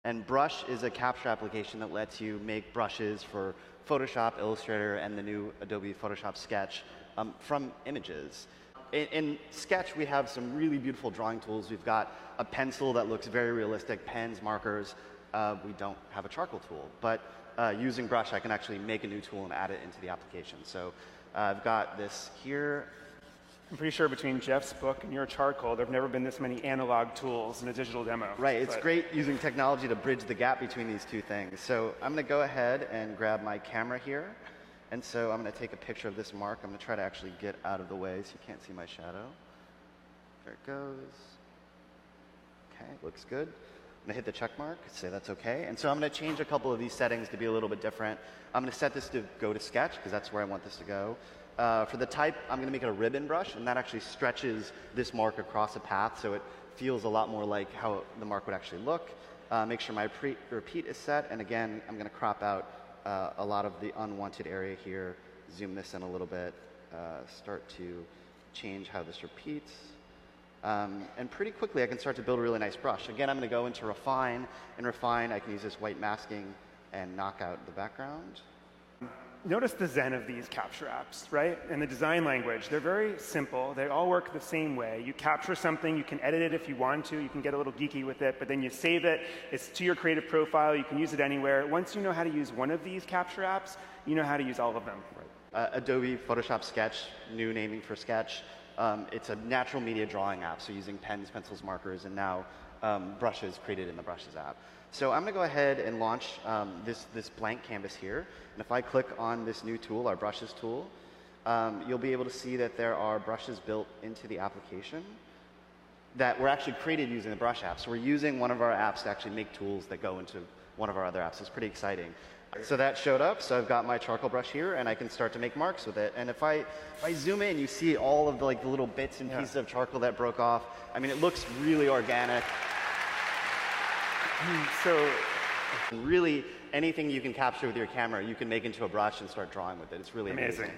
And Brush is a capture application that lets you make brushes for Photoshop, Illustrator, and the new Adobe Photoshop Sketch from images. In Sketch, we have some really beautiful drawing tools. We've got a pencil that looks very realistic, pens, markers. We don't have a charcoal tool, but using Brush, I can actually make a new tool and add it into the application. So I've got this here. I'm pretty sure between Jeff's book and your charcoal, there have never been this many analog tools in a digital demo. Right, it's great using technology to bridge the gap between these two things. So I'm going to go ahead and grab my camera here. And so I'm going to take a picture of this mark. I'm going to try to actually get out of the way so you can't see my shadow. There it goes. Okay, looks good. I'm going to hit the check mark, say that's okay. And so I'm going to change a couple of these settings to be a little bit different. I'm going to set this to go to Sketch, because that's where I want this to go. For the type, I'm going to make it a ribbon brush, and that actually stretches this mark across a path, so it feels a lot more like how the mark would actually look. Make sure my repeat is set, and again, I'm going to crop out a lot of the unwanted area here, zoom this in a little bit, start to change how this repeats. And pretty quickly, I can start to build a really nice brush. Again, I'm going to go into Refine. In Refine, I can use this white masking and knock out the background. Notice the zen of these capture apps, right? And the design language, they're very simple. They all work the same way. You capture something, you can edit it if you want to, you can get a little geeky with it, but then you save it, it's to your creative profile, you can use it anywhere. Once you know how to use one of these capture apps, you know how to use all of them. Adobe Photoshop Sketch, new naming for Sketch. It's a natural media drawing app, so using pens, pencils, markers, and now brushes created in the Brushes app. So I'm going to go ahead and launch this blank canvas here. And if I click on this new tool, our Brushes tool, you'll be able to see that there are brushes built into the application that were actually created using the Brush app. So we're using one of our apps to actually make tools that go into one of our other apps. It's pretty exciting. So that showed up. So I've got my charcoal brush here, and I can start to make marks with it. And if I zoom in, you see all of the little bits and pieces of charcoal that broke off. I mean, it looks really organic. So really, anything you can capture with your camera, you can make into a brush and start drawing with it. It's really amazing.